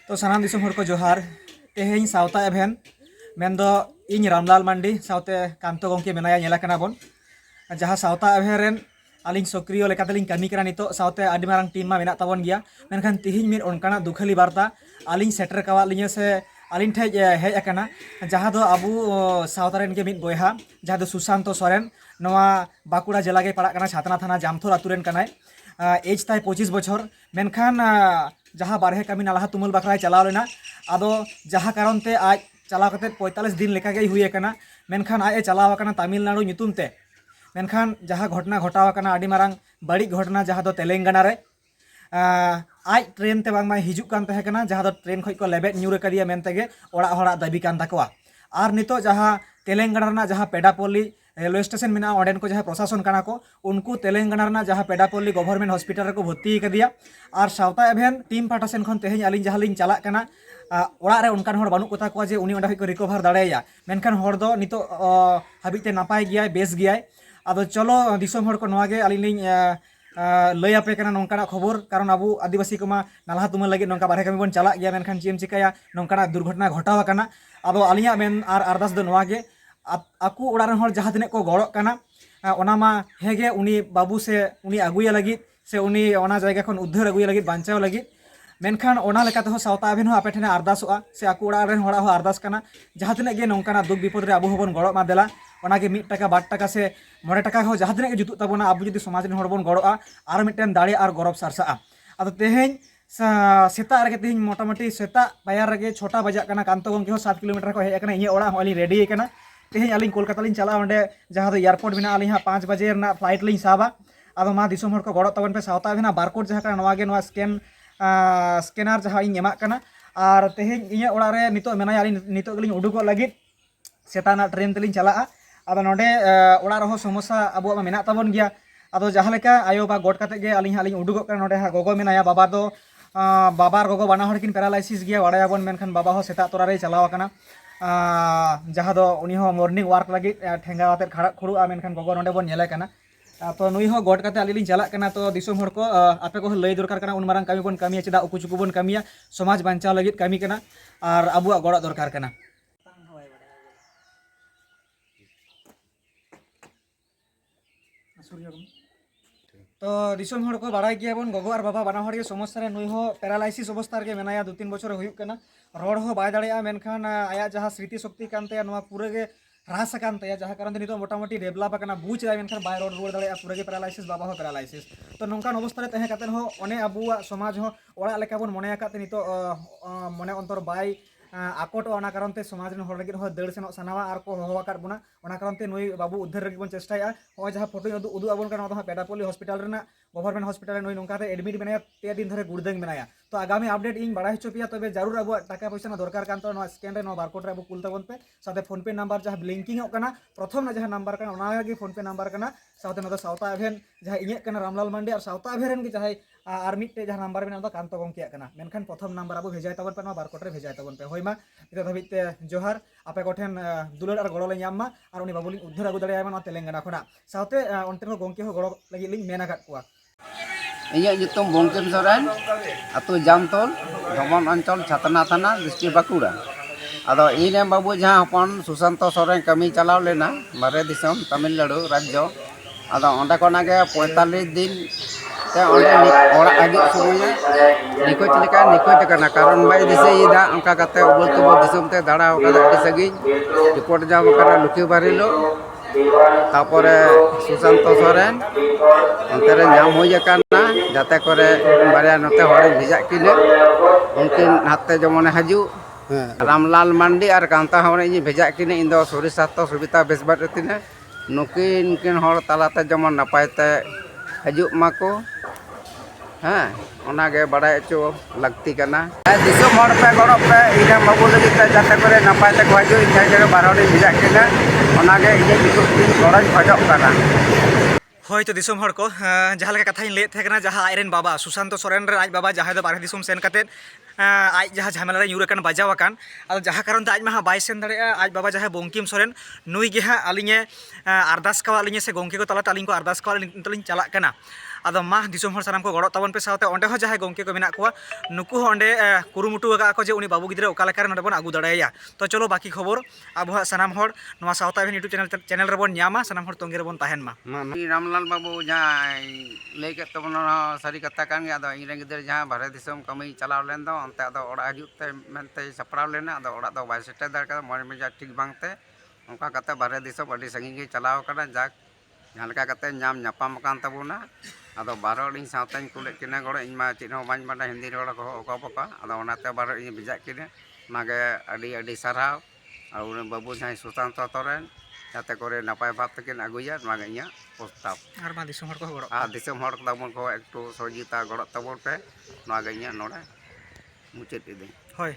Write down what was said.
तो सानाम दिसोम हर को जोहार तेहेñ सावता एभेन मेनदो इन रामलाल मांडी सावते कांतो गंके मेनाया नेला कना बोन जहाँ सावता एभेन रेन आलिंग सक्रिय लेकातेलिंग कमी करा नितो सावते आदि मारांग टीम मा मेना ताबोन गया मेनखान तेहेñ मिद ओनकाना दुखली बार्ता आलिंग सेटर कावा लिया से आलिंग ठे हेज अकना जहाँ दो अबू सावता रेन के मिद बोयहा जहाँ दो सुशांतो सोरेन नवा बाकुड़ा जिला के पड़ा कना छातना थाना जामथोर आतु रेन कनाय एज ताय 25 बछर मेनखान जहाँ बारहे कमी नालाहा तुमुल बखरा चलाव लेना आदो जहाँ कारण ते आज चलाव कते 45 दिन लेका गे हुई अकना मेनखान आए चलाव अकना तमिलनाडु ᱧᱩᱛᱩᱢ ते मेनखान जहाँ घटना घटाव अकना आदि मारांग बड़ी घटना जहाँ दो तेलंगाना रे आज ट्रेन ते बांगमा हिजुक कान तहे कना जहाँ दो ट्रेन खoj को लेबेट ᱧᱩᱨ कदिया मेनतेगे ओड़ा होड़ा दाबी कान तकवा आर नितो जहाँ तेलंगाना रना जहाँ पेडापल्ली रेलवे स्टेशन में ओडेन को जहाँ प्रशासन कना को उनको तेलंगाना रना जहाँ पेडापल्ली गवर्नमेंट हॉस्पिटल रे को भर्ती कदिया और सावता एभेन टीम पाटा सेन खन तेहेñ आलिंग जहाँ लिंग चला कना ओड़ा रे उनकान होड़ बानु कोता को जे उनी ओंडा को रिकवर दाड़ेया मेनखान होड़ दो नितो हाबिज ते नापाय गियाय बेस गियाय आदो चलो दिसोम होड़ को नोवा गे आलिंग लिंग लय आपे कना नोंकाना खबर कारण अबू आदिवासी को मा नालहा तुमल लगे नोंका बारहे कमी बन चला गया मेनखान चेम चिकाया नोंकाना दुर्घटना घटाव कना आदो आलिंगा मेन आर अरदास दो नोवा गे आकू ओड़ा रन होड़ जहाँ तिने को गड़ो कना ओना मा हेगे उनी बाबू से उनी आगुया लगी से उनी ओना जायगा खन उद्धार आगुया लगी बांचाव लगी मेनखान ओना लेकाते हो सावता एभेन हो आपे ठेने अरदासोआ से आकू ओड़ा रन होड़ा हो अरदास कना जहाँ तिने गे नोंकाना दुख विपद रे अबू होबन गड़ो मा देला ओनागे 1 टाका 2 टाका से 9 टाका हो जहाँ तिने गे जुतुक ताबोना अबू जुदी समाज रन होड़ बोन गड़ोआ आर मिटन दाड़े आर गौरव सारसाआ आदो तेहेñ सेता रे तेहेñ मोटामुटी सेता पायार रे छोटा बजा कना कांतो गंके हो 7 किलोमीटर को हेज कना इᱧ ओड़ा हो आली रेडी कना तेहेñ आलिंग कोलकाता लिंग चला ओंडे जहाँ दो एयरपोर्ट में आलिंग 5 बजे रना फ्लाइट लिंग साबा आदो मा दिसोम होड़ को गड़ो ताबन पे सावता एभेना बारकोड जहाँ कना नोवा गे नोवा स्कैनर जहाँ इन एमा कना और तेहेñ इᱧ ओड़ा रे नितो मेनाया आलिंग नितो गेलिंग उडुको लागिद सेताना ट्रेन तेलिंग चलाआ आदो नोडे ओड़ा रहो समस्या अबुआ मा मेना ताबन गया आदो जहाँ लेका आयो बा गोड कते गे आलिंग उडुको कना नोडे हा गोगो मेनाया बाबा दो बाबार गोगो बाना होड़ किन पैरालाइसिस गया वाड़ायाबन मेनखान बाबा हो सेता तोरा रे चलाव कना जहाँ दो उनी हो मॉर्निंग वार्क लगी ठेंगा आते खड़ा खुरुआ मेनखान गोगो नोडे बन नेले कना तो नुई हो गोड कते आलिलिंग चला कना तो दिसोम होड़ को आपे को लय दरकार कना उन मारांग कमी बन कमिया चेदा उकु चुकु बन कमिया समाज बांचाव लगी कमी कना और अबुआ गड़ो दरकार कना तो दिसोम होड़ को बाड़ाय गया बन गोगो और बाबा बाना होड़ के समस्या रे नुई हो पैरालाइसिस अवस्था रे मेनाया 2-3 बछर हुयुक कना रोड हो बाय दाड़ेया मेनखान आया जहाँ स्मृति शक्ति कानते नोवा पूरे गे ह्रास कानते जहाँ कारण ते नितो मोटामुटी डेवलप कना बुझ जाय मेनखान बाय रोड रुवाड़ दाड़ेया पूरे गे पैरालाइसिस बाबा हो पैरालाइसिस तो नोंकान अवस्था रे तहे कातेन हो ओने अबुआ समाज हो ओड़ा लेका बन मने आकाते नितो मने अंतर बाय आकोटो ओना कारण ते समाज रन होड़ लगिद हो दड़ सेनो सनावा आर को होवा कर बुना ओना कारण ते नुई बाबू उद्धार लगी बन चेष्टाया हो जहाँ फोटो उदु आबन कना तो Peddapalli hospital Raina government hospital रे नुई नोंकाते एडमिट मेनाया 3 दिन धरे गुड़दंग मेनाया तो आगामी अपडेट इन बड़ा हिचो पिया तबे जरूर अब टाका पैसा दरकार कान तो स्कैन रे बारकोड रे अब कुल ताबन पे साथे फोन पे नंबर जहाँ ब्लिंकिंग कना प्रथम ना जहाँ नंबर कना ओना गे फोन पे नंबर कना साथे न सावता एभेन जहाँ इñे कना रामलाल मांडी और सावता एभेन गे जहाँ आर मिटे जहाँ नंबर में तो कांतो गंके कना मेनखान प्रथम नंबर अब भेजाय ताबन पे बारकोड रे भेजाय ताबन पे होयमा इतो धाबिते जोहार आपे कोठेन दुलार और गड़ो ले ᱧᱟᱢ और उनी बाबू लिंग उद्धार आगु दाड़ेयामा तेलंगाना खना सावते ओनते हो गंके हो गड़ो लगी लिंग मेना काट कुआ इᱧᱟᱹᱜ ᱧᱩᱛᱩᱢ ᱵᱚᱝᱠᱤᱢ ᱥᱚᱨᱮᱱ ᱟᱛᱳ ᱡᱟᱢᱛᱚᱞ ᱫᱷᱚᱢᱚᱱ ᱚᱧᱪᱚᱞ ᱪᱷᱟᱛᱱᱟ ᱛᱷᱟᱱᱟ ᱰᱤᱥᱴᱨᱤᱠᱴ ᱵᱟᱸᱠᱩᱲᱟ ᱟᱫᱚ ᱤᱧ ᱨᱮᱱ ᱵᱟᱹᱵᱩ ᱡᱟᱦᱟᱸ ᱦᱚᱯᱚᱱ ᱥᱩᱥᱟᱱᱛᱚ ᱥᱚᱨᱮᱱ ᱠᱟᱹᱢᱤ ᱪᱟᱞᱟᱣ ᱞᱮᱱᱟ ᱵᱟᱨᱦᱮ ᱫᱤᱥᱚᱢ ᱛᱟᱹᱢᱤᱞᱱᱟᱲᱩ ᱨᱟᱡᱽᱡᱚ ᱟᱫᱚ ᱚᱸᱰᱮ ᱠᱷᱚᱱᱟᱜ ᱜᱮ 45 ᱫᱤᱱ ᱛᱮ ᱚᱸᱰᱮ ᱚᱲᱟᱜ ᱦᱤᱡᱩᱜ ᱥᱚᱢᱚᱭ ᱱᱤᱠᱷᱳᱡ ᱞᱮᱠᱟ ᱱᱤᱠᱷᱳᱡ ᱟᱠᱟᱱᱟ ᱠᱟᱨᱚᱱ ᱵᱟᱭ ᱫᱤᱥᱟᱹᱭᱮᱫᱟ ᱚᱱᱠᱟ ᱠᱟᱛᱮ ᱩᱵᱟᱹᱞ ᱛᱩᱵᱟᱹᱞ ᱫᱤᱥᱚᱢ ᱛᱮ ᱫᱟᱬᱟ ᱟᱠᱟᱫᱟ ᱟᱹᱰᱤ ᱥᱟᱺᱜᱤᱧ ᱨᱤᱯᱳᱨᱴ ᱧᱟᱢ ᱟᱠᱟᱱᱟ ᱞᱩᱠᱷᱤᱵᱟᱨ ᱦᱤᱞᱳᱜ तापरे सुशांत सोरेन अंते रे नाम हुई अकाना जाते करे बारिया नते हड़े भेजा किने उनकिन हाथे जमन हजू रामलाल मांडी और कांता हवन इन भेजा किने इन दो शरीर स्वास्थ्य सुविधा बेस बार तिने नुकिन किन हड़ तालाते जमन नपायते हजू माको हाँ ओनागे बड़ाय चो लगती कना दिसोम हड़ पे गड़ो पे इन बाबू लगी जाते करे नपायते को हजू इन जगह बारहड़ी भेजा किने ओनागे इजे गड़ो खजक कना होय तो दिसोम हड़ को जहाँ लेका कथा ले थे कना जहाँ आयरन बाबा सुशांत सोरेन रे आज बाबा जहाँ दो बारहे दिसोम सेन कते आज जहाँ झमेला रे ᱧᱩᱨ अकान बाजाव अकान आदो जहाँ कारण ते आज मा बाय सेन दाड़ेया आज बाबा जहाँ बंकिम सोरेन नुई गे हाँ आलिंगे अरदास कवा आलिंगे से गंके को तलाते आलिंग को अरदास कवा नितलिंग चला कना ᱟᱫᱚ ᱢᱟ ᱫᱤᱥᱚᱢ ᱦᱚᱲ ᱥᱟᱱᱟᱢ ᱠᱚ ᱜᱚᱲᱚᱜ ᱛᱟᱵᱚᱱ ᱯᱮ ᱥᱟᱶᱛᱮ ᱚᱸᱰᱮ ᱦᱚᱸ ᱡᱟᱦᱟᱸᱭ ᱜᱚᱝᱠᱮ ᱠᱚ ᱢᱮᱱᱟᱜ ᱠᱚᱣᱟ ᱱᱩᱠᱩ ᱦᱚᱸ ᱚᱸᱰᱮ ᱠᱩᱨᱩᱢᱩᱴᱩ ᱟᱠᱟᱫ ᱠᱚ ᱡᱮ ᱩᱱᱤ ᱵᱟᱹᱵᱩ ᱜᱤᱫᱽᱨᱟᱹ ᱚᱠᱟ ᱞᱮᱠᱟᱨᱮ ᱱᱚᱰᱮ ᱵᱚᱱ ᱟᱹᱜᱩ ᱫᱟᱲᱮᱭᱟᱭᱟ ᱛᱚ ᱪᱚᱞᱚ ᱵᱟᱹᱠᱤ ᱠᱷᱚᱵᱚᱨ ᱟᱵᱚ ᱥᱟᱱᱟᱢ ᱦᱚᱲ ᱱᱚᱣᱟ ᱥᱟᱶᱛᱟ ᱮᱵᱷᱮᱱ ᱤᱭᱩᱴᱩᱵ ᱪᱮᱱᱮᱞ ᱨᱮᱵᱚᱱ ᱧᱟᱢᱟ ᱥᱟᱱᱟम ᱦᱚᱲ ᱛᱚᱸᱜᱮ ᱨᱮᱵᱚᱱ ᱛᱟᱦᱮᱱ ᱢᱟ रामलाल बाबू जहाँ लई के तबना सारी कथा कान गया अदो इन गिदर जहाँ बारे दिसम कमी चलाव लेन दो अंते अदो ओड़ा हजुत ते मेनते सपड़ाव लेना अदो ओड़ा दो बाय सेटे दार का मन मेजा ठीक बांगते उनका कते बारे दिसम अडी संगी गे चलाव कना जाक जहाँ लेका कते नाम नापाम कान तबुना अदो बारो इन सावतान कुले किने गड़ो इन मा चिनो बाñ बाडा हिंदी रोड को ओका अदो ओनाते बारो इन बिजा किने नागे अडी अडी सराव और बाबू जहाँ सुशांत तोरेन जाते करे नपाय भाव तकिन अगुया नागे इया प्रस्ताव और मा दिसोम हर को गड़ो दिसम हर तबन को एकटू सहयोगिता गड़ो तबन पे नागे इया नोडे मुचाद इदे होय